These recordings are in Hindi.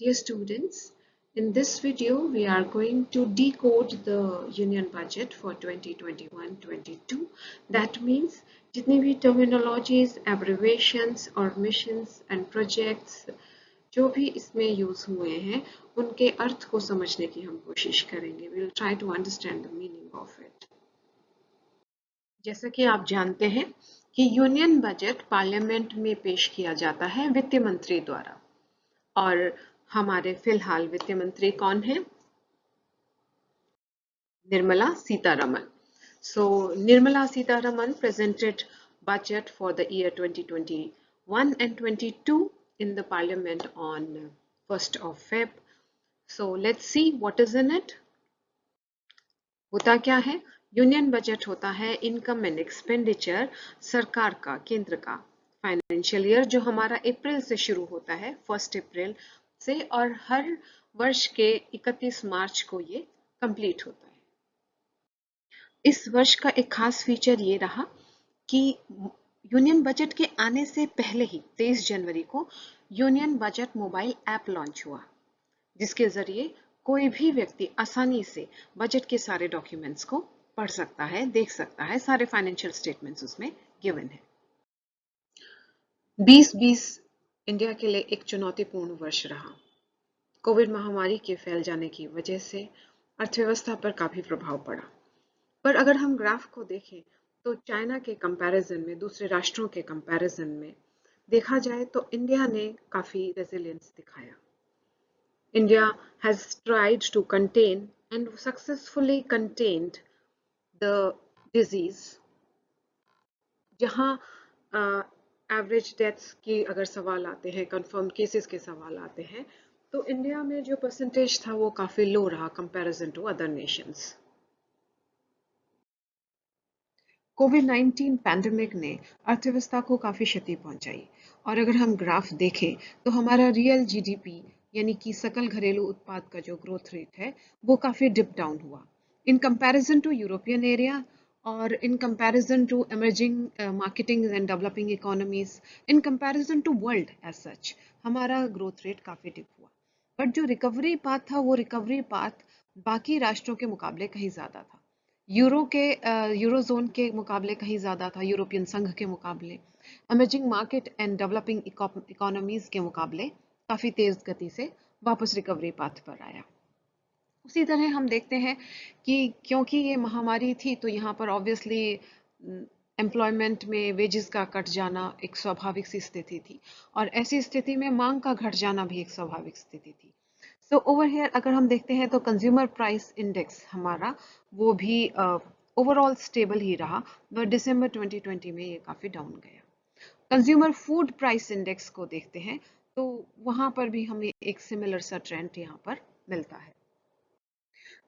Dear students, in this video we are going to decode the union budget for 2021-22. That means जितनी भी terminologies, abbreviations और missions and projects जो भी इसमें यूज हुए हैं उनके अर्थ को समझने की हम कोशिश करेंगे. We will try to understand the meaning of it. जैसा कि आप जानते हैं कि यूनियन बजट पार्लियामेंट में पेश किया जाता है वित्त मंत्री द्वारा. और हमारे फिलहाल वित्त मंत्री कौन है? Nirmala Sitharaman. So Nirmala Sitharaman presented budget for the year 2021 and 22 in the parliament on 1st of Feb. So let's see what is in it. होता क्या है? यूनियन बजट होता है इनकम एंड एक्सपेंडिचर सरकार का, केंद्र का फाइनेंशियल ईयर जो हमारा अप्रैल से शुरू होता है, 1 अप्रैल से, और हर वर्ष के 31 मार्च को ये कंप्लीट होता है. इस वर्ष का एक खास फीचर ये रहा कि यूनियन बजट के आने से पहले ही 23 जनवरी को union budget mobile app launch हुआ, जिसके जरिए कोई भी व्यक्ति आसानी से बजट के सारे डॉक्यूमेंट्स को पढ़ सकता है, देख सकता है. सारे फाइनेंशियल स्टेटमेंट्स उसमें गिवन है. 2020 इंडिया के लिए एक चुनौतीपूर्ण वर्ष रहा. कोविड महामारी के फैल जाने की वजह से अर्थव्यवस्था पर काफी प्रभाव पड़ा. पर अगर हम ग्राफ को देखें तो चाइना के कंपैरिजन में, दूसरे राष्ट्रों के कंपैरिजन में देखा जाए तो इंडिया ने काफी रेजिलियंस दिखाया. India has tried to contain and successfully contained the disease. जहां एवरेज डेथ्स की अगर सवाल आते हैं, कंफर्म केसेस के सवाल आते हैं, तो इंडिया में जो परसेंटेज था वो काफी लो रहा कंपैरिजन टू अदर नेशंस. कोविड-19 पैंडेमिक ने अर्थव्यवस्था को काफी क्षति पहुंचाई, और अगर हम ग्राफ देखें तो हमारा रियल जीडीपी यानी कि सकल घरेलू उत्पाद का जो ग्रोथ रेट है वो काफी डिप डाउन हुआ in comparison to European area और in comparison to emerging marketing and developing economies, in comparison to world as such हमारा ग्रोथ रेट काफी डिप हुआ. बट जो रिकवरी पाथ था वो रिकवरी पाथ बाकी राष्ट्रों के मुकाबले कहीं ज्यादा था. यूरोजोन के मुकाबले कहीं ज्यादा था, यूरोपियन संघ के मुकाबले, emerging market and developing economies के मुकाबले काफी तेज गति से वापस रिकवरी पाथ पर आया. उसी तरह हम देखते हैं कि क्योंकि ये महामारी थी तो यहाँ पर ऑब्वियसली एम्प्लॉयमेंट में वेजेस का कट जाना एक स्वाभाविक सी स्थिति थी, और ऐसी स्थिति में मांग का घट जाना भी एक स्वाभाविक स्थिति थी. सो ओवर हियर अगर हम देखते हैं तो कंज्यूमर प्राइस इंडेक्स हमारा वो भी ओवरऑल स्टेबल ही रहा, बट दिसंबर 2020 में ये काफी डाउन गया. कंज्यूमर फूड प्राइस इंडेक्स को देखते हैं तो वहां पर भी हमें एक सिमिलर सा ट्रेंड यहाँ पर मिलता है.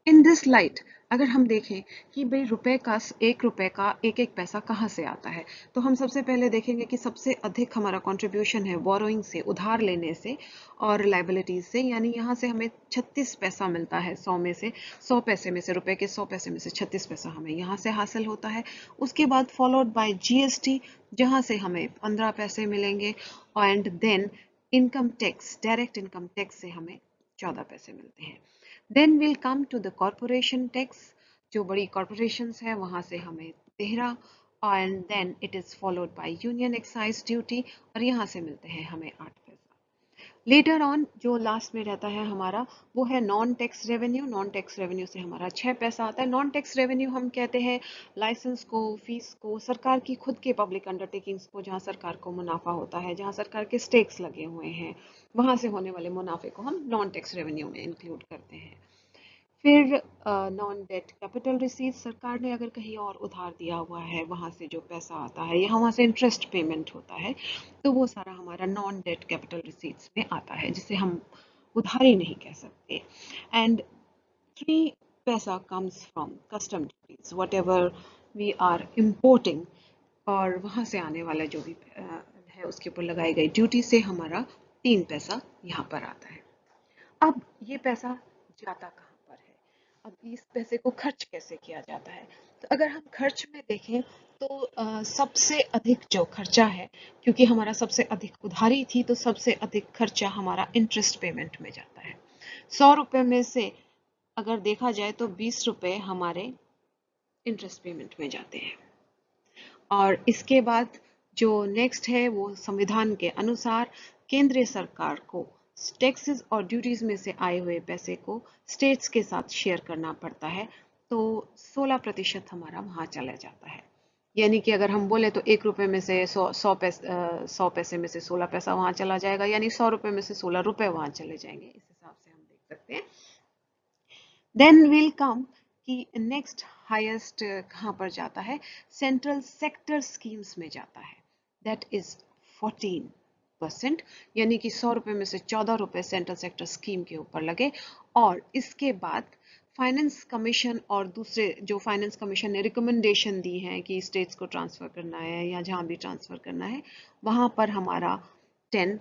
इन दिस लाइट अगर हम देखें कि भाई रुपए का, एक रुपए का एक एक पैसा कहाँ से आता है, तो हम सबसे पहले देखेंगे कि सबसे अधिक हमारा कंट्रीब्यूशन है बोरोइंग से, उधार लेने से, और लाइबिलिटीज से. यानी यहाँ से हमें 36 पैसा मिलता है 100 में से, 100 पैसे में से, रुपए के 100 पैसे में से 36 पैसा हमें यहाँ से हासिल होता है. उसके बाद फॉलोड बाय जीएसटी जहाँ से हमें 15 पैसे मिलेंगे, and then income tax, direct income tax से हमें 14 पैसे मिलते हैं. Then we'll come to the corporation tax, जो बड़ी corporations है वहां से हमें 13, and then it is followed by union excise duty, और यहाँ से मिलते हैं हमें 8 पैसा. लेटर ऑन जो लास्ट में रहता है हमारा वो है non tax revenue. Non tax revenue से हमारा 6 पैसा आता है. नॉन टैक्स रेवेन्यू हम कहते हैं लाइसेंस को, फीस को, सरकार की खुद के पब्लिक अंडरटेकिंग्स को, जहाँ सरकार को मुनाफा होता है, जहाँ सरकार के स्टेक्स लगे हुए हैं, वहां से होने वाले मुनाफे को हम नॉन टैक्स रेवेन्यू में इंक्लूड करते हैं. फिर नॉन डेट कैपिटल रिसीट, सरकार ने अगर कहीं और उधार दिया हुआ है वहां से जो पैसा आता है या वहां से इंटरेस्ट पेमेंट होता है तो वो सारा हमारा नॉन डेट कैपिटल रिसीट्स में आता है, जिसे हम उधारी नहीं कह सकते. एंड 3 पैसा comes from custom duties, whatever we are importing, और वहां से आने वाला जो भी है उसके ऊपर लगाई गई ड्यूटी से हमारा 3 पैसा यहाँ पर आता है. अब ये पैसा जाता कहाँ पर है? अब इस पैसे को खर्च कैसे किया जाता है? तो अगर हम खर्च में देखें तो सबसे अधिक जो खर्चा है, क्योंकि हमारा सबसे अधिक उधारी थी, तो सबसे अधिक खर्चा हमारा इंटरेस्ट पेमेंट में जाता है। 100 रुपए में से अगर देखा जाए तो 20 रुपए हमारे इंटरेस्ट पेमेंट में जाते हैं। और इसके बाद जो नेक्स्ट है वो संविधान के अनुसार केंद्रीय सरकार को टैक्सेस और ड्यूटीज में से आए हुए पैसे को स्टेट्स के साथ शेयर करना पड़ता है। तो 16% हमारा वहां चला जाता है। यानी कि अगर हम बोले तो 1 रुपए में से 100 पैसे में से 16 पैसा वहां चला जाएगा, यानी 100 रुपए में से 16 रुपए वहां चले जाएंगे। इस हिसाब से हम देख सकते हैं। देन विल कम कि नेक्स्ट हाईएस्ट कहाँ पर जाता है, सेंट्रल सेक्टर स्कीम्स में जाता है। दैट इज 14%, यानी कि 100 रुपए में से 14 रुपए सेंट्रल सेक्टर स्कीम के ऊपर लगे। और इसके बाद फाइनेंस कमीशन और दूसरे जो फाइनेंस कमीशन ने रिकमेंडेशन दी है कि स्टेट्स को ट्रांसफर करना है या जहां भी ट्रांसफर करना है, वहां पर हमारा 10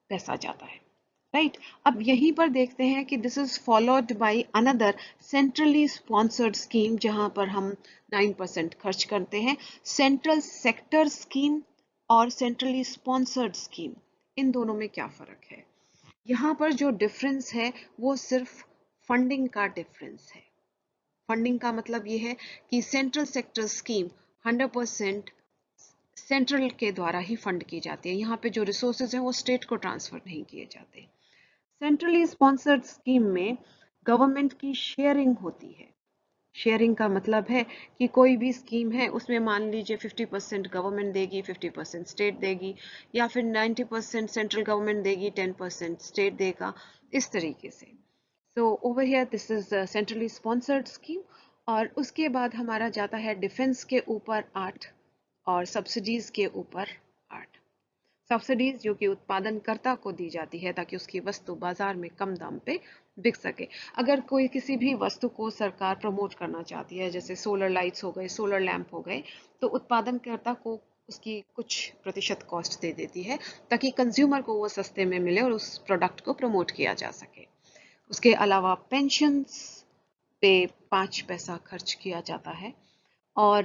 पैसा जाता है। राइट, अब यहीं पर देखते हैं कि this is followed by another centrally sponsored scheme, जहां पर हम 9% खर्च करते हैं। सेंट्रल सेक्टर स्कीम और सेंट्रली स्पॉन्सर्ड स्कीम, इन दोनों में क्या फर्क है? यहाँ पर जो डिफरेंस है वो सिर्फ फंडिंग का डिफरेंस है। फंडिंग का मतलब ये है कि सेंट्रल सेक्टर स्कीम 100% सेंट्रल के द्वारा ही फंड की जाती है। यहाँ पे जो रिसोर्सेज हैं वो स्टेट को ट्रांसफर नहीं किए जाते। सेंट्रली स्पॉन्सर्ड स्कीम में गवर्नमेंट की शेयरिंग होती है। शेयरिंग का मतलब है कि कोई भी स्कीम है उसमें मान लीजिए 50% गवर्नमेंट देगी, 50% स्टेट देगी, या फिर 90% सेंट्रल गवर्नमेंट देगी, 10% स्टेट देगा, इस तरीके से। So over here this is centrally sponsored scheme. और उसके बाद हमारा जाता है डिफेंस के ऊपर 8 और सब्सिडीज के ऊपर 8। सब्सिडीज जो कि उत्पादनकर्ता को दी जाती है ताकि उसकी वस्तु बाजार में कम दाम पे बिक सके। अगर कोई किसी भी वस्तु को सरकार प्रमोट करना चाहती है, जैसे सोलर लाइट्स हो गए, सोलर लैंप हो गए, तो उत्पादनकर्ता को उसकी कुछ प्रतिशत कॉस्ट दे देती है ताकि कंज्यूमर को वो सस्ते में मिले और उस प्रोडक्ट को प्रमोट किया जा सके। उसके अलावा पेंशन्स पे 5 पैसा खर्च किया जाता है। और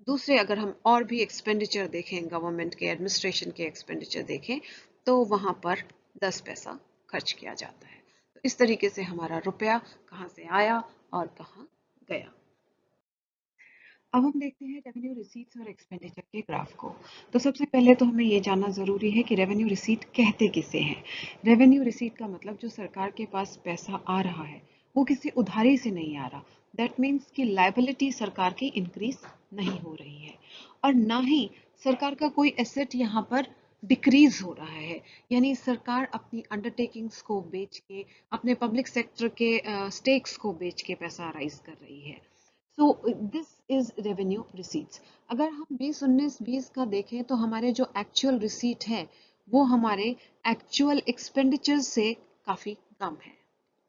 दूसरे अगर हम और भी एक्सपेंडिचर देखें, गवर्नमेंट के एडमिनिस्ट्रेशन के एक्सपेंडिचर देखें, तो वहां पर 10 पैसा खर्च किया जाता है। तो इस तरीके से हमारा रुपया कहाँ से आया और कहाँ गया। अब हम देखते हैं रेवेन्यू रिसीट्स और एक्सपेंडिचर के ग्राफ को। तो सबसे पहले तो हमें ये जानना जरूरी है कि रेवेन्यू रिसीट कहते किसे हैं। रेवेन्यू रिसीट का मतलब जो सरकार के पास पैसा आ रहा है वो किसी उधारी से नहीं आ रहा। दैट मीन्स कि लायबिलिटी सरकार की इंक्रीज नहीं हो रही है और ना ही सरकार का कोई एसेट यहाँ पर डिक्रीज हो रहा है। यानी सरकार अपनी अंडरटेकिंग्स को बेच के, अपने पब्लिक सेक्टर के स्टेक्स को बेच के पैसा राइज कर रही है। So this is revenue receipts. अगर हम 2019-20 का देखें तो हमारे जो एक्चुअल रिसीट है वो हमारे एक्चुअल एक्सपेंडिचर से काफी कम है।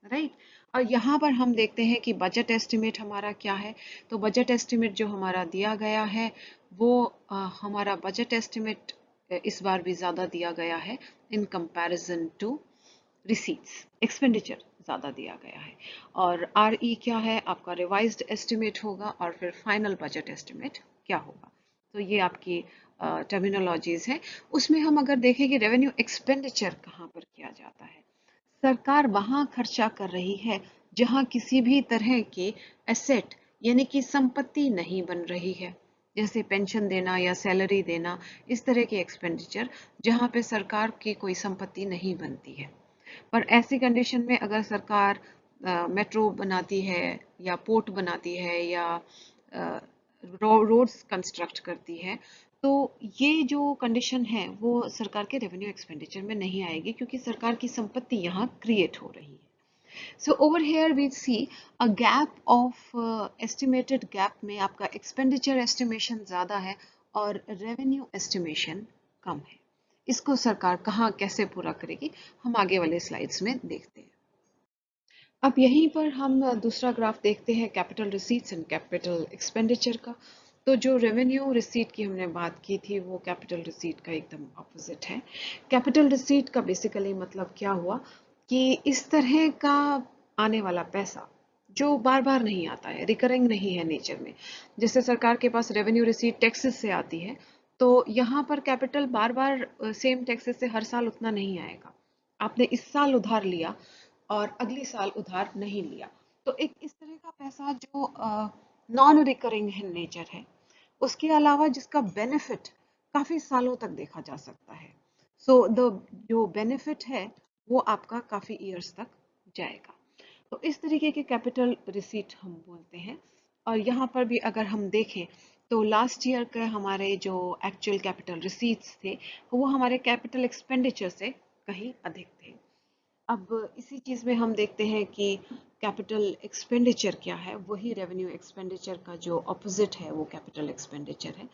राइट, और यहाँ पर हम देखते हैं कि बजट एस्टिमेट हमारा क्या है। तो बजट एस्टिमेट जो हमारा दिया गया है वो हमारा बजट एस्टिमेट इस बार भी ज्यादा दिया गया है in comparison to receipts. Expenditure ज़्यादा दिया गया है। और आर ई क्या है, आपका रिवाइज्ड एस्टिमेट होगा और फिर फाइनल बजट एस्टिमेट क्या होगा। तो ये आपकी टर्मिनोलॉजीज है। उसमें हम अगर देखें कि रेवेन्यू एक्सपेंडिचर कहाँ पर किया जाता है, सरकार वहां खर्चा कर रही है जहां किसी भी तरह के एसेट यानी कि संपत्ति नहीं बन रही है, जैसे पेंशन देना या सैलरी देना, इस तरह के एक्सपेंडिचर जहां पे सरकार की कोई संपत्ति नहीं बनती है। पर ऐसी कंडीशन में अगर सरकार मेट्रो बनाती है या पोर्ट बनाती है या रोड्स कंस्ट्रक्ट करती है, तो ये जो कंडीशन है वो सरकार के रेवेन्यू एक्सपेंडिचर में नहीं आएगी क्योंकि सरकार की संपत्ति यहाँ क्रिएट हो रही है। So over here we see a gap of estimated gap में आपका expenditure estimation ज़्यादा है और revenue estimation कम है। इसको सरकार कहाँ कैसे पूरा करेगी, हम आगे वाले स्लाइड्स में देखते हैं। अब यहीं पर हम दूसरा ग्राफ देखते हैं capital receipts and capital expenditure का। तो जो रेवेन्यू रिसीट की हमने बात की थी वो कैपिटल रिसीट का एकदम ऑपोजिट है। कैपिटल रिसीट का बेसिकली मतलब क्या हुआ कि इस तरह का आने वाला पैसा जो बार बार नहीं आता है, रिकरिंग नहीं है नेचर में। जैसे सरकार के पास रेवेन्यू रिसीट टैक्सेस से आती है, तो यहाँ पर कैपिटल बार बार सेम टैक्सेस से हर साल उतना नहीं आएगा। आपने इस साल उधार लिया और अगले साल उधार नहीं लिया, तो एक इस तरह का पैसा जो नॉन रिकरिंग है नेचर है, उसके अलावा जिसका बेनिफिट काफी सालों तक देखा जा सकता है। सो द जो बेनिफिट है वो आपका काफी ईयर्स तक जाएगा। तो इस तरीके के कैपिटल रिसीट हम बोलते हैं। और यहाँ पर भी अगर हम देखें तो लास्ट ईयर के हमारे जो एक्चुअल कैपिटल रिसीट्स थे वो हमारे कैपिटल एक्सपेंडिचर से कहीं अधिक थे। अब इसी चीज़ में हम देखते हैं कि कैपिटल एक्सपेंडिचर क्या है। वही रेवेन्यू एक्सपेंडिचर का जो ऑपोजिट है वो कैपिटल एक्सपेंडिचर है।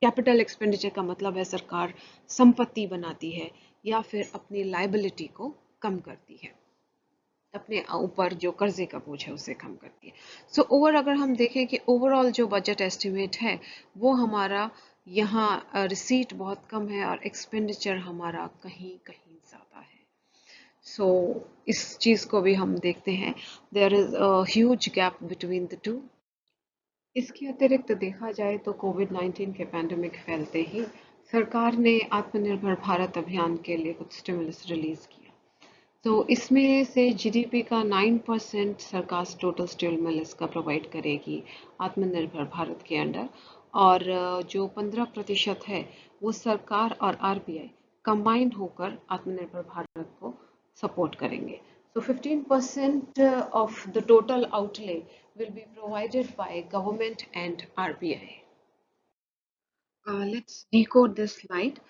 कैपिटल एक्सपेंडिचर का मतलब है सरकार संपत्ति बनाती है या फिर अपनी लायबिलिटी को कम करती है, अपने ऊपर जो कर्जे का बोझ है उसे कम करती है। सो ओवर अगर हम देखें कि ओवरऑल जो बजट एस्टिमेट है वो हमारा यहाँ रिसीट बहुत कम है और एक्सपेंडिचर हमारा कहीं कहीं ज़्यादा है। सो इस चीज़ को भी हम देखते हैं, there is a huge gap between the two. इसके अतिरिक्त देखा जाए तो कोविड-19 के पैंडेमिक फैलते ही सरकार ने आत्मनिर्भर भारत अभियान के लिए कुछ स्टिमुलस रिलीज किया। तो इसमें से जीडीपी का 9% सरकार टोटल स्टिमुलस का प्रोवाइड करेगी आत्मनिर्भर भारत के अंडर। और जो 15% है वो सरकार और आरबीआई कंबाइन होकर आत्मनिर्भर भारत को सपोर्ट करेंगे। So 15% of the total outlay will be provided by government and RBI. Let's decode this slide.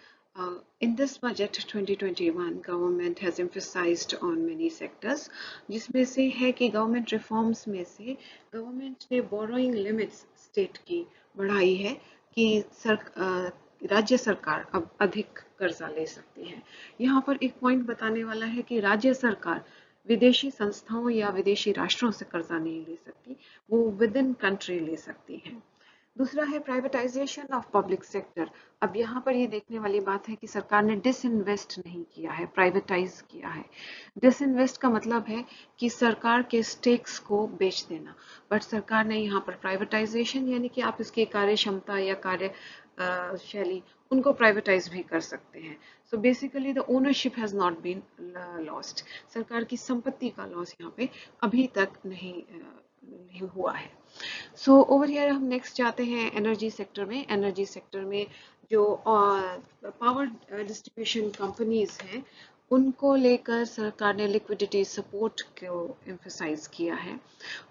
In this budget 2021, government has emphasized on many sectors, जिसमें से है कि गवर्नमेंट रिफॉर्म्स में से गवर्नमेंट ने बोरोइंग लिमिट्स स्टेट की बढ़ाई है कि राज्य सरकार अब अधिक कर्जा ले सकती है। यहाँ पर एक पॉइंट बताने वाला है कि राज्य सरकार विदेशी संस्थाओं या विदेशी राष्ट्रों से कर्जा नहीं ले सकती, वो विद इन कंट्री ले सकती है। दूसरा है प्राइवेटाइजेशन ऑफ पब्लिक सेक्टर। अब यहाँ पर ये देखने वाली बात है कि सरकार ने डिसइन्वेस्ट नहीं किया है, प्राइवेटाइज किया है। डिसइन्वेस्ट का मतलब है कि सरकार के स्टेक्स को बेच देना, बट सरकार ने यहाँ पर प्राइवेटाइजेशन यानी कि आप इसकी कार्य क्षमता या कार्य शैली उनको प्राइवेटाइज भी कर सकते हैं। So basically the ownership has not been lost. सरकार की संपत्ति का लॉस यहाँ पे अभी तक नहीं हुआ है। सो ओवर हियर हम नेक्स्ट जाते हैं एनर्जी सेक्टर में। एनर्जी सेक्टर में जो पावर डिस्ट्रीब्यूशन कंपनीज हैं उनको लेकर सरकार ने लिक्विडिटी सपोर्ट को एम्फसाइज किया है।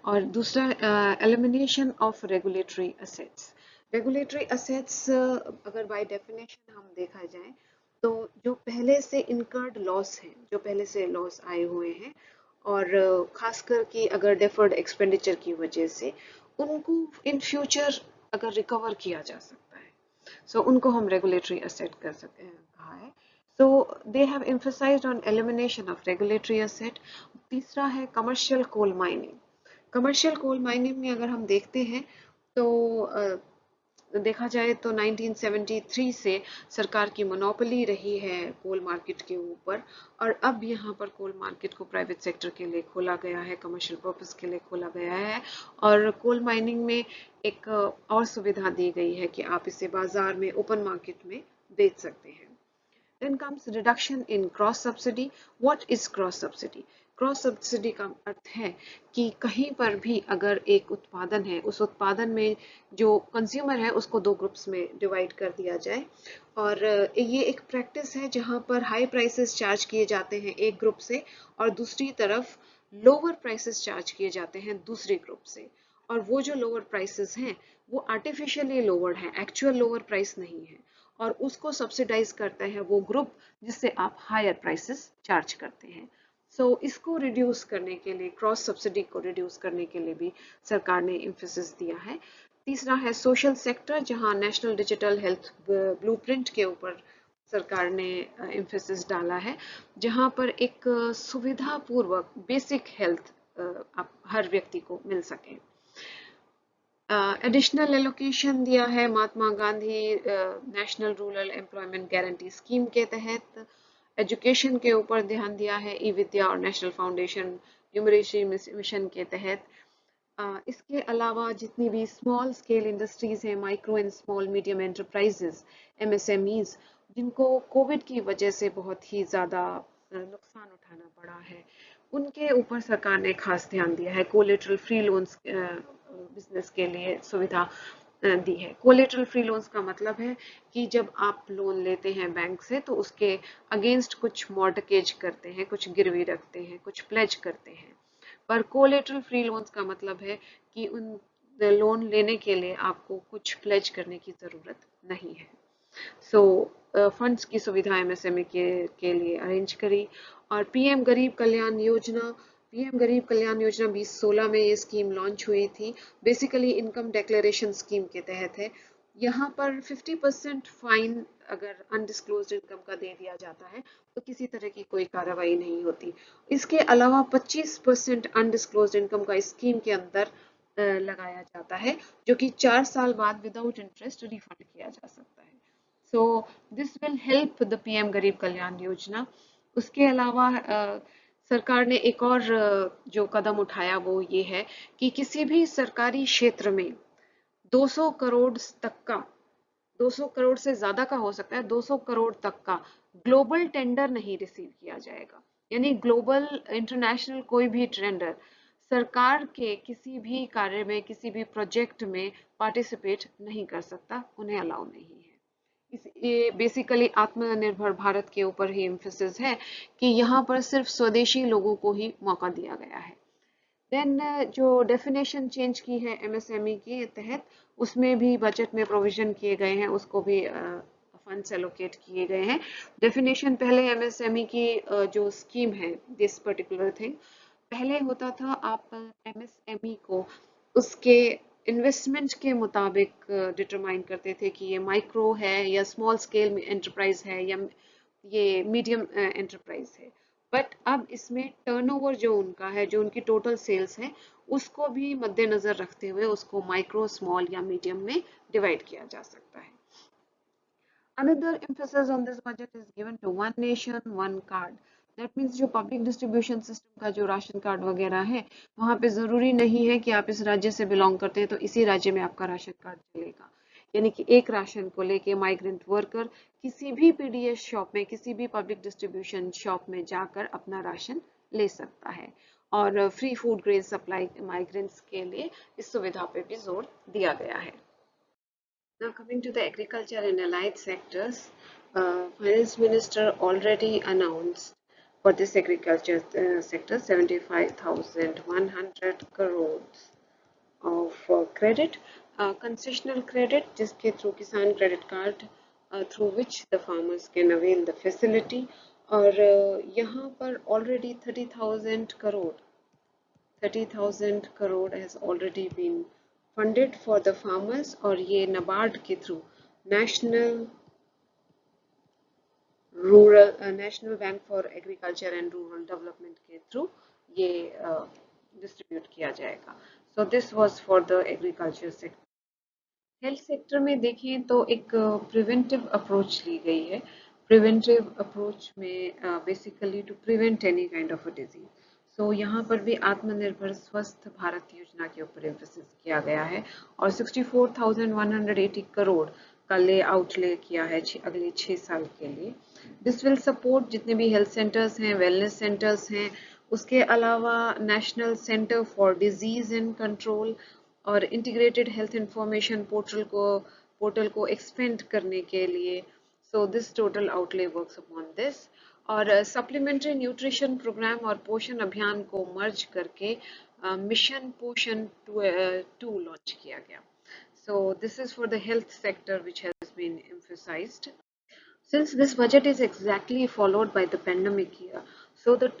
और दूसरा elimination of regulatory assets. Regulatory assets अगर बाय डेफिनेशन हम देखा जाए तो जो पहले से इनकर्ड लॉस हैं, जो पहले से लॉस आए हुए हैं और खासकर कि अगर डेफर्ड एक्सपेंडिचर की वजह से उनको इन फ्यूचर अगर रिकवर किया जा सकता है, सो उनको हम रेगुलेटरी असेट कर सकते हैं कहा है। So they have emphasized on elimination of regulatory asset. तीसरा है commercial coal mining. Commercial coal mining में अगर हम देखते हैं तो देखा जाए तो 1973 से सरकार की मोनोपोली रही है कोल मार्केट के ऊपर, और अब यहाँ पर कोल मार्केट को प्राइवेट सेक्टर के लिए खोला गया है, कमर्शियल पर्पस के लिए खोला गया है। और कोल माइनिंग में एक और सुविधा दी गई है कि आप इसे बाजार में ओपन मार्केट में बेच सकते हैं। Then comes reduction in cross subsidy. What is cross subsidy? Cross subsidy का अर्थ है कि कहीं पर भी अगर एक उत्पादन है, उस उत्पादन में जो कंज्यूमर है उसको दो ग्रुप्स में डिवाइड कर दिया जाए। और ये एक प्रैक्टिस है जहां पर हाई प्राइसेस चार्ज किए जाते हैं एक ग्रुप से और दूसरी तरफ लोअर प्राइसेस चार्ज किए जाते हैं दूसरे ग्रुप से। और वो जो लोअर प्राइसेस हैं वो आर्टिफिशियली लोअर हैं, एक्चुअल लोअर प्राइस नहीं है, और उसको सब्सिडाइज करता है वो ग्रुप जिससे आप हायर प्राइसेस चार्ज करते हैं। सो इसको रिड्यूस करने के लिए, क्रॉस सब्सिडी को रिड्यूस करने के लिए भी सरकार ने एम्फेसिस दिया है। तीसरा है सोशल सेक्टर, जहां नेशनल डिजिटल हेल्थ ब्लूप्रिंट के ऊपर सरकार ने एम्फेसिस डाला है, जहां पर एक सुविधापूर्वक बेसिक हेल्थ आप हर व्यक्ति को मिल सके। एडिशनल एलोकेशन दिया है Mahatma Gandhi national rural employment guarantee scheme के तहत। एजुकेशन के ऊपर ध्यान दिया है ई विद्या और नेशनल फाउंडेशन न्यूमरेसी मिशन के तहत। इसके अलावा जितनी भी स्मॉल स्केल इंडस्ट्रीज हैं, micro and small medium enterprises, MSMEs, जिनको कोविड की वजह से बहुत ही ज़्यादा नुकसान उठाना पड़ा है, उनके ऊपर सरकार ने खास ध्यान दिया है। कोलेटरल फ्री लोन्स बिजनेस के लिए सुविधा दी है। कोलेटरल फ्री लोन्स का मतलब है कि जब आप लोन लेते हैं बैंक से तो उसके अगेंस्ट कुछ मॉर्टगेज करते हैं, कुछ गिरवी रखते हैं, कुछ प्लेज करते हैं। पर कोलेटरल फ्री लोन्स का मतलब है कि उन लोन लेने के लिए आपको कुछ प्लेज करने की ज़रूरत नहीं है। सो फंड्स की सुविधा एमएसएमई के लिए अरेंज करी। और पीएम गरीब कल्याण योजना 2016 में ये स्कीम लॉन्च हुई थी। बेसिकली इनकम डिक्लेरेशन स्कीम के तहत है। यहाँ पर 50% फाइन अगर अनडिस्क्लोज्ड इनकम का दे दिया जाता है तो किसी तरह की कोई कार्रवाई नहीं होती। इसके अलावा 25% अनडिस्क्लोज्ड इनकम का स्कीम के अंदर लगाया जाता है, जो कि 4 साल बाद विदाउट इंटरेस्ट रिफंड किया जा सकता है। So this will help the PM गरीब कल्याण योजना। उसके अलावा सरकार ने एक और जो कदम उठाया वो ये है कि किसी भी सरकारी क्षेत्र में 200 करोड़ तक का, 200 करोड़ से ज्यादा का हो सकता है, 200 करोड़ तक का ग्लोबल टेंडर नहीं रिसीव किया जाएगा। यानी ग्लोबल इंटरनेशनल कोई भी टेंडर सरकार के किसी भी कार्य में, किसी भी प्रोजेक्ट में पार्टिसिपेट नहीं कर सकता, उन्हें अलाउ नहीं है। ये बेसिकली आत्मनिर्भर भारत के ऊपर ही एम्फेसिस है कि यहाँ पर सिर्फ स्वदेशी लोगों को ही मौका दिया गया है। देन जो डेफिनेशन चेंज की है एमएसएमई के तहत, उसमें भी बजट में प्रोविजन किए गए हैं, उसको भी फंड्स एलोकेट किए गए हैं। डेफिनेशन पहले एमएसएमई की जो स्कीम है, दिस पर्टिकुलर थिंग, पहले होता था आप एमएसएमई को उसके इन्वेस्टमेंट के मुताबिक डिटरमाइन करते थे कि ये माइक्रो है या स्मॉल स्केल एंटरप्राइज है या ये मीडियम एंटरप्राइज है। बट अब इसमें टर्नओवर जो उनका है, जो उनकी टोटल सेल्स है, उसको भी मद्देनजर रखते हुए उसको माइक्रो, स्मॉल या मीडियम में डिवाइड किया जा सकता है। Another emphasis on this budget is given to one nation, one card. That means जो पब्लिक डिस्ट्रीब्यूशन सिस्टम का जो राशन कार्ड वगैरह है, वहाँ पे ज़रूरी नहीं है कि आप इस राज्य से बिलोंग करते हैं तो इसी राज्य में आपका राशन कार्ड चलेगा। यानी कि एक राशन को लेके माइग्रेंट वर्कर किसी भी पीडीएस शॉप में, किसी भी पब्लिक डिस्ट्रीब्यूशन शॉप में जाकर अपना राशन ले सकता है। और free food grain supply migrants के लिए इस सुविधा पे भी जोर दिया गया है। Now coming to the agriculture and allied sectors, Finance Minister already announced for this agriculture sector 75,100 crores of credit, concessional credit, जिसके through किसान credit card through which the farmers can avail the facility, और यहाँ पर already 30,000 crore has already been funded for the farmers, और ये NABARD के through national bank for agriculture and rural development के थ्रू ये डिस्ट्रीब्यूट किया जाएगा। So this was for the agriculture sector. Health sector में देखें तो एक प्रिवेंटिव अप्रोच ली गई है। प्रिवेंटिव अप्रोच में basically to prevent any kind of a disease. So यहाँ पर भी आत्मनिर्भर स्वस्थ भारत योजना के ऊपर एम्फेसिस किया गया है, और 64,180 करोड़ का ले आउटले किया है अगले 6 साल के लिए। दिस विल सपोर्ट जितने भी हेल्थ सेंटर्स हैं, वेलनेस सेंटर्स हैं, उसके अलावा national centre for disease and control और इंटीग्रेटेड हेल्थ इंफॉर्मेशन पोर्टल को एक्सपेंड करने के लिए। So this total outlay works upon this. और सप्लीमेंट्री न्यूट्रिशन प्रोग्राम और पोषण अभियान को मर्ज करके मिशन पोषण 2 लॉन्च किया गया। So this is for the health sector which has been emphasized. Since this budget is exactly followed by the pandemic year, so that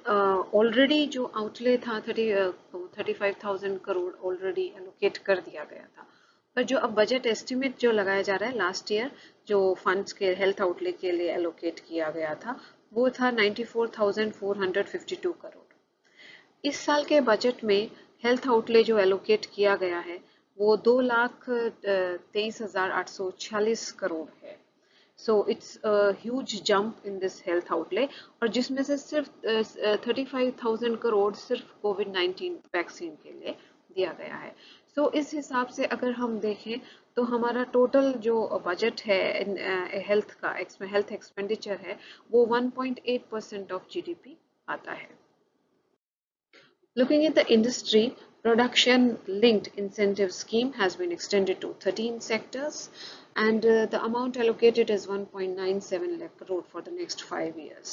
already जो outlay था 35,000 करोड़ already allocate कर दिया गया था। पर जो अब बजट एस्टिमेट जो लगाया जा रहा है लास्ट ईयर, जो फंड्स के हेल्थ आउटले के लिए एलोकेट किया गया था, वो था 94,452 करोड़। इस साल के बजट में हेल्थ आउटले जो एलोकेट किया गया है वो 2,23,846 करोड़ है। So it's huge jump in this health outlay, और जिसमें से सिर्फ 35,000 करोड़ सिर्फ कोविड-19 वैक्सीन के लिए दिया गया है। सो इस हिसाब से अगर हम देखें तो हमारा टोटल जो बजट है हेल्थ का, हेल्थ एक्सपेंडिचर है, वो 1.8% ऑफ जीडीपी आता है। Looking at the industry, production-linked incentive scheme has been extended to 13 sectors, and the amount allocated is 1.97 lakh crore for the next 5 years.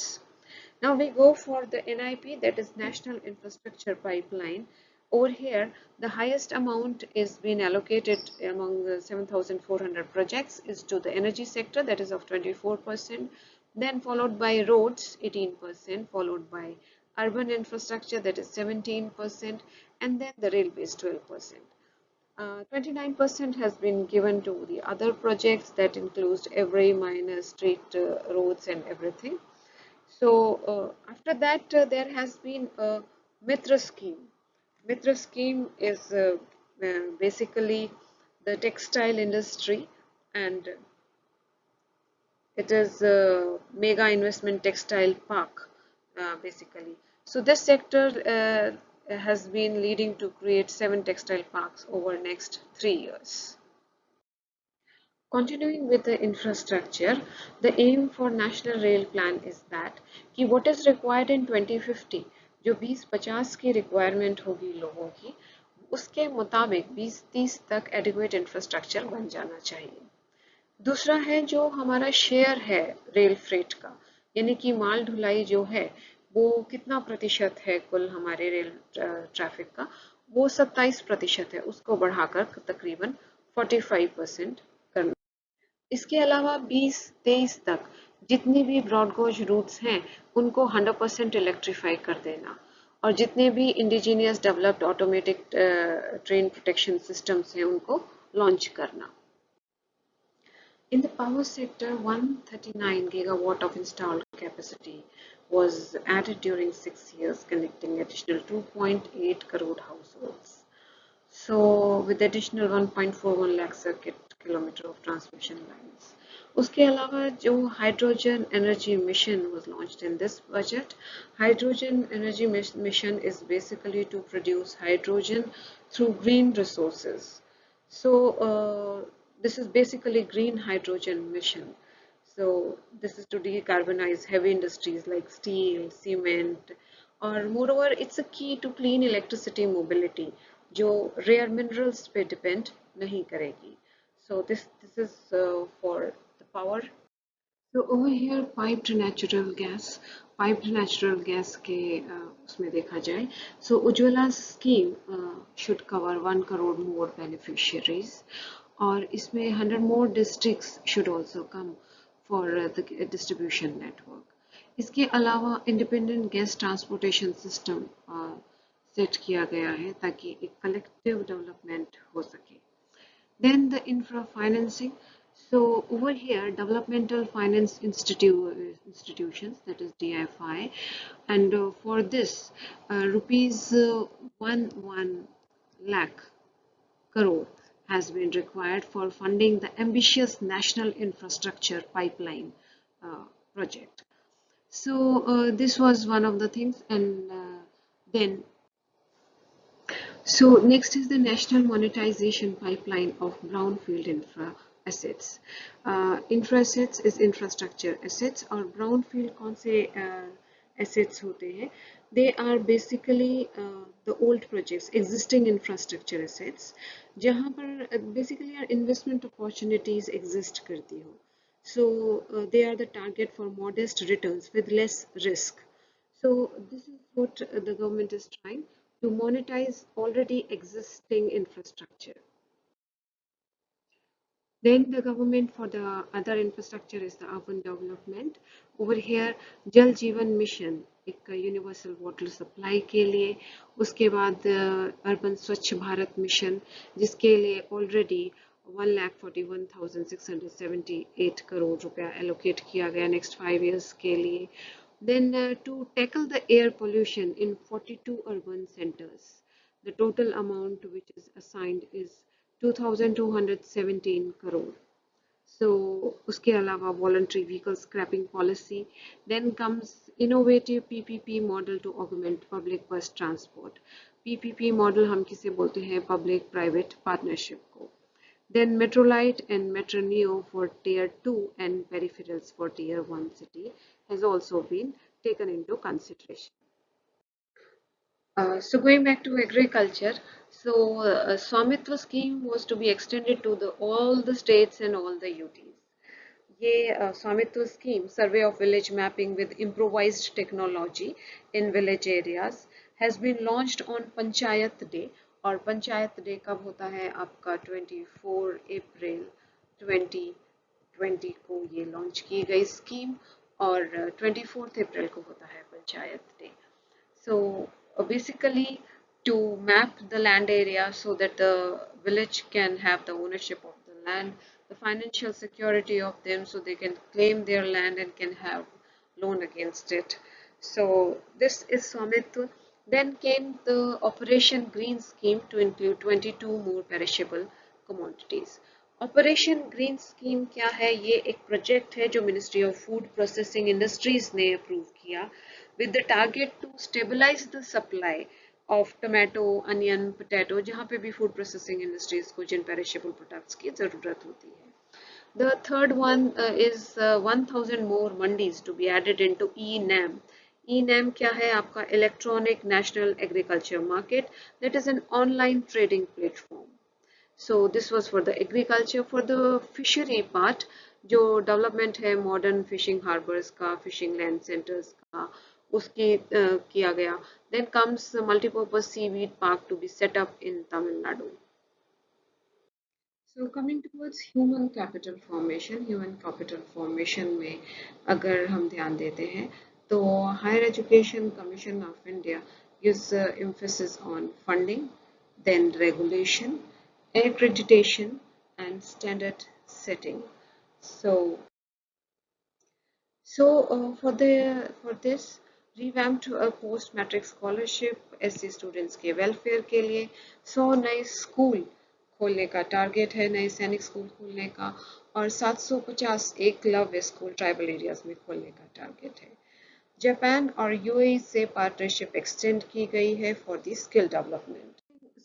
Now we go for the NIP, that is National Infrastructure Pipeline. Over here, the highest amount is being allocated among the 7,400 projects is to the energy sector, that is of 24%, then followed by roads 18%, followed by urban infrastructure, that is 17%, and then the railways 12%. 29% has been given to the other projects, that includes every minor street roads and everything. So after that, there has been a Mitra scheme. Mitra scheme is basically the textile industry, and it is a mega investment textile park basically. So this sector has been leading to create 7 textile parks over next 3 years. Continuing with the infrastructure, the aim for National Rail Plan is that कि what is required in 2050, जो 2050 की requirement होगी लोगों की, उसके मुताबिक 2030 तक adequate infrastructure बन जाना चाहिए। दूसरा है जो हमारा शेयर है रेल फ्रेट का, यानी कि माल ढुलाई जो है वो कितना प्रतिशत है कुल हमारे रेल ट्रैफिक का, वो 27% है, उसको बढ़ाकर तकरीबन 45% करना। इसके अलावा 2023 तक जितनी भी ब्रॉडगोज रूट्स हैं उनको 100% इलेक्ट्रीफाई कर देना, और जितने भी indigenous developed automatic train protection systems हैं उनको लॉन्च करना। In the power sector, 139 gigawatt of installed capacity was added during 6 years, connecting additional 2.8 crore households. So with additional 1.41 lakh circuit kilometer of transmission lines. उसके अलावा जो hydrogen energy mission was launched in this budget. Hydrogen energy mission is basically to produce hydrogen through green resources. So this is basically green hydrogen mission. So this is to decarbonize heavy industries like steel, cement, or moreover it's a key to clean electricity mobility जो rare minerals पे depend नहीं करेगी. So this is for the power. So over here piped natural gas के उसमें देखा जाए, so Ujjwala scheme should cover 1 crore more beneficiaries, और इसमें 100 more districts should also come for the distribution network. इसके अलावा independent gas transportation system set किया गया है ताकि एक कलेक्टिव डेवलपमेंट हो सके. Then the infra financing. So over here, developmental finance institutions, that is DFI, and for this, rupees 1 lakh crore has been required for funding the ambitious national infrastructure pipeline project. So this was one of the things, and then so next is the national monetization pipeline of brownfield infra assets. Infra assets is infrastructure assets, और brownfield कौन से assets होते हैं? They are basically the old projects, existing infrastructure assets, जहाँ पर basically investment opportunities exist करती हो. So they are the target for modest returns with less risk. So this is what the government is trying to monetize already existing infrastructure. Then the government for the other infrastructure is the urban development. Over here Jal Jeevan Mission एक यूनिवर्सल वाटर सप्लाई के लिए, उसके बाद अर्बन स्वच्छ भारत मिशन जिसके लिए ऑलरेडी 1,41,678 करोड़ रुपया एलोकेट किया गया नेक्स्ट 5 years के लिए. Then to tackle the air pollution in 42 urban centers, the total amount which is assigned is 2,217 crore. So उसके अलावा voluntary vehicle scrapping policy. Then comes innovative PPP model to augment public bus transport. PPP model हम किसे बोलते हैं? पब्लिक प्राइवेट पार्टनरशिप को। Then Metrolite and Metroneo for Tier 2 and peripherals for Tier 1 city has also been taken into consideration. So going back to agriculture, so Swamitva scheme was to be extended to all the states and all the UTs. ये स्वामित्व scheme, survey of village mapping with improvised technology in village areas, has been launched on Panchayat Day. और पंचायत डे कब होता है आपका? 24 अप्रैल 2020 को ये लॉन्च की गई स्कीम, और 24 अप्रैल को होता है panchayat day. So basically to map the land area so that the village can have the ownership of the land, the financial security of them so they can claim their land and can have loan against it. So this is Swamitva. Then came the Operation Green scheme to include 22 more perishable commodities. Operation green scheme क्या है? ये एक प्रोजेक्ट है जो ministry of food processing industries ने अप्रूव किया with the target to stabilize the supply of tomato, onion, potato, जहाँ पे भी food processing industries को जिन perishable products की ज़रूरत होती है. The third one is 1000 more mandis to be added into eNAM. eNAM क्या है आपका? Electronic National Agriculture Market, that is an online trading platform. So this was for the agriculture. For the fishery part, जो development है modern fishing harbors का, fishing land centers का, उसकी किया गया. Then comes multipurpose seaweed park to be set up in Tamil Nadu. So coming towards human capital formation में अगर हम ध्यान देते हैं तो Higher Education Commission of India gives emphasis on funding, then regulation, accreditation and standard setting. So for this revamped post matric scholarship SC students के welfare के लिए 100 नए स्कूल खोलने का टारगेट है, नए सैनिक स्कूल खोलने का, और 750 एकलव्य स्कूल ट्राइबल एरियाज में खोलने का टारगेट है. जापान और यूएई से पार्टनरशिप एक्सटेंड की गई है for the skill development.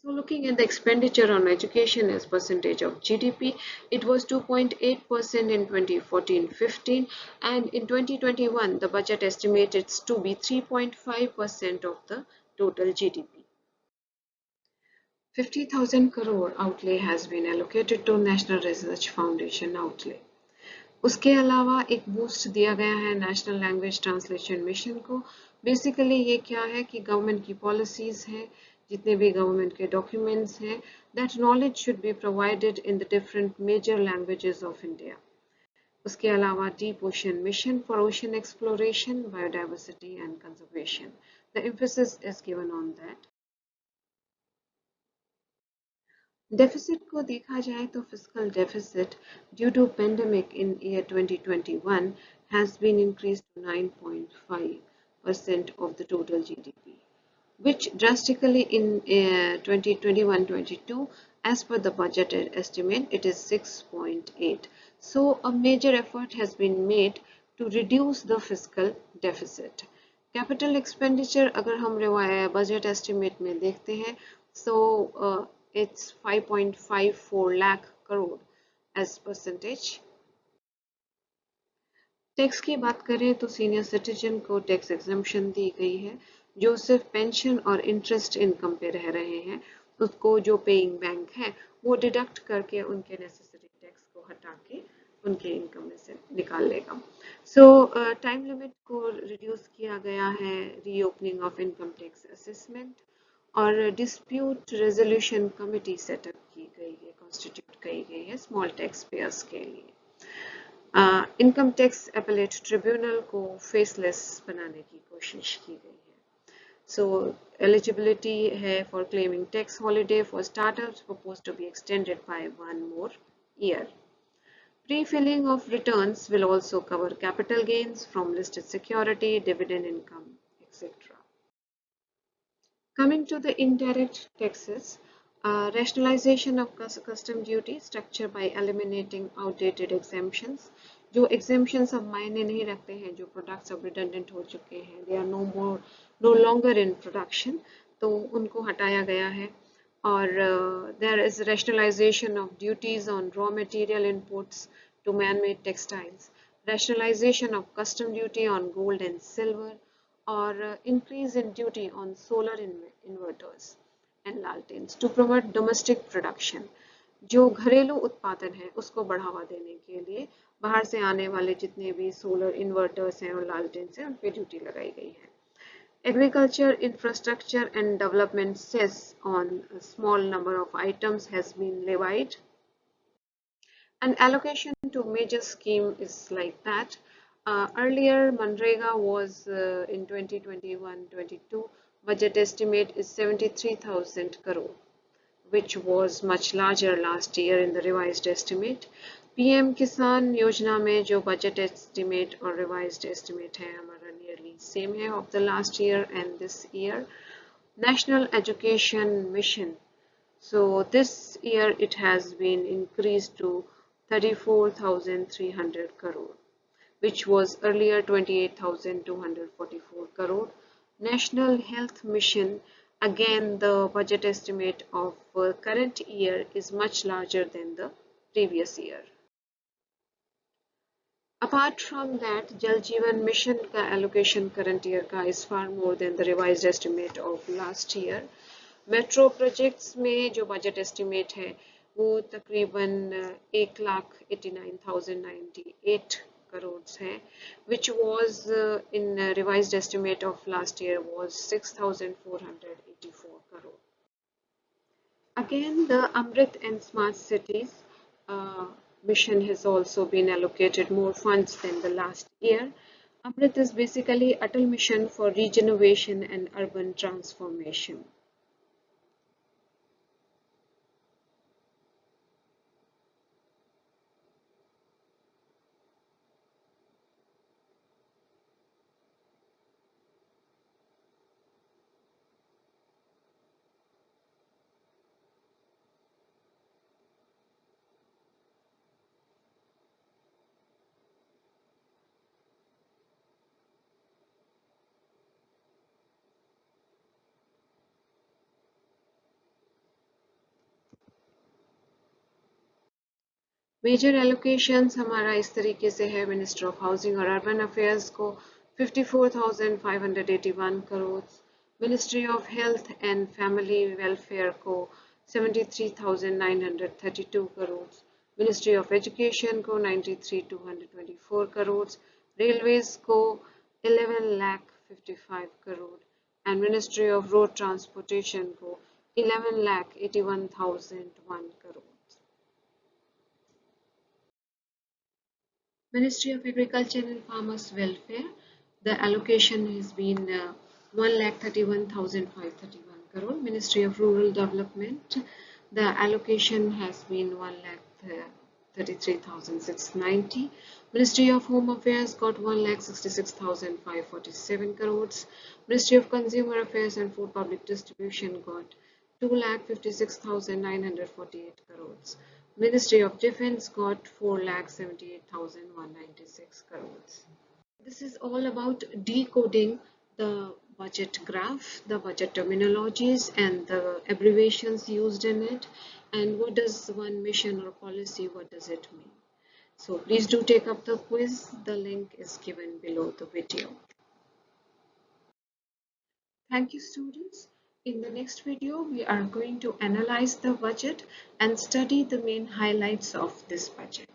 So looking at the expenditure on education as percentage of GDP, it was 2.8% in 2014-15, and in 2021 the budget estimated to be 3.5% of the total GDP. 50,000 crore outlay has been allocated to National Research Foundation outlay. उसके अलावा एक बूस्ट दिया गया है नेशनल लैंग्वेज ट्रांसलेशन मिशन को. बेसिकली ये क्या है कि गवर्नमेंट की पॉलिसीज हैं, जितने भी गवर्नमेंट के डॉक्यूमेंट्स हैं, that knowledge should be provided in the different major languages of India. उसके अलावा deep ocean mission for ocean exploration, biodiversity and conservation. The emphasis is given on that. Deficit को देखा जाए तो fiscal deficit due to pandemic in year 2021 has been increased to 9.5% of the total GDP, which drastically in 2021-22, as per the budgeted estimate, it is 6.8. So a major effort has been made to reduce the fiscal deficit. Capital expenditure अगर हम budget estimate में देखते हैं, so it's 5.54 lakh crore as percentage. Tax की बात करें तो सीनियर सिटीजन को टैक्स एग्जम्पशन दी गई है. जो सिर्फ पेंशन और इंटरेस्ट इनकम पे रह रहे हैं, उसको जो पेइंग बैंक है वो डिडक्ट करके उनके नेसेसरी टैक्स को हटा के उनके इनकम में से निकाल लेगा. सो टाइम लिमिट को रिड्यूस किया गया है, reopening of income tax assessment, और डिस्प्यूट रेजोल्यूशन कमेटी सेटअप की गई है, कॉन्स्टिट्यूट की गई है स्मॉल टैक्स पेयर्स के लिए. इनकम टैक्स अपीलेट ट्रिब्यूनल को फेसलेस बनाने की कोशिश की गई है. सो एलिजिबिलिटी है for claiming tax holiday for startups proposed to be extended by 1 more year. Pre-filling of returns will also cover capital gains from listed security, dividend income, etc. Coming to the indirect taxes, rationalization of custom duty structure by eliminating outdated exemptions, जो exemptions अब मायने नहीं रखते हैं, जो products अब redundant हो चुके हैं, they are no longer in production, तो उनको हटाया गया है. और there is rationalization of duties on raw material inputs to man-made textiles, rationalization of custom duty on gold and silver, और increase in duty on solar inverters and lanterns to promote domestic production. जो घरेलू उत्पादन है उसको बढ़ावा देने के लिए बाहर से आने वाले जितने भी सोलर इन्वर्टर्स हैं और लालटेन्स हैं उन पे ड्यूटी लगाई गई है. Agriculture, infrastructure and development cess on a small number of items has been levied. An allocation to major scheme is like that. Earlier, Manrega was in 2021-22, budget estimate is 73,000 crore, which was much larger last year in the revised estimate. PM Kisan योजना में जो budget estimate और revised estimate है हमारा nearly same है of the last year and this year. National Education Mission. So this year it has been increased to 34,300 crore, which was earlier 28,244 crore. National Health Mission, again the budget estimate of current year is much larger than the previous year. Apart from that, Jal Jeevan Mission का allocation current year का is far more than the revised estimate of last year. Metro projects में जो budget estimate है वो तकरीबन 1,89,098 crores है, which was in revised estimate of last year was 6,484 crore. Again, the Amrit and Smart Cities mission has also been allocated more funds than the last year. Amrit is basically Atal Mission for Regeneration and Urban Transformation. Major allocations हमारा इस तरीके से है. मिनिस्टर ऑफ हाउसिंग और अर्बन अफेयर्स को 54,581 crore, ministry of health and family welfare को 73,932 करोड़, मिनिस्ट्री ऑफ एजुकेशन को 93,224 करोड़, रेलवेज को 11,55 crore and ministry of road transportation को 11,81,001 crore. Ministry of Agriculture and Farmers Welfare, the allocation has been 1,31,531 crore. Ministry of Rural Development, the allocation has been 1,33,690. Ministry of Home Affairs got 1,66,547 crores. Ministry of Consumer Affairs and Food Public Distribution got 2,56,948 crores. Ministry of Defense got 4,78,196 crores. This is all about decoding the budget graph, the budget terminologies and the abbreviations used in it, and what does one mission or policy, what does it mean. So please do take up the quiz. The link is given below the video. Thank you, students. In the next video, we are going to analyze the budget and study the main highlights of this budget.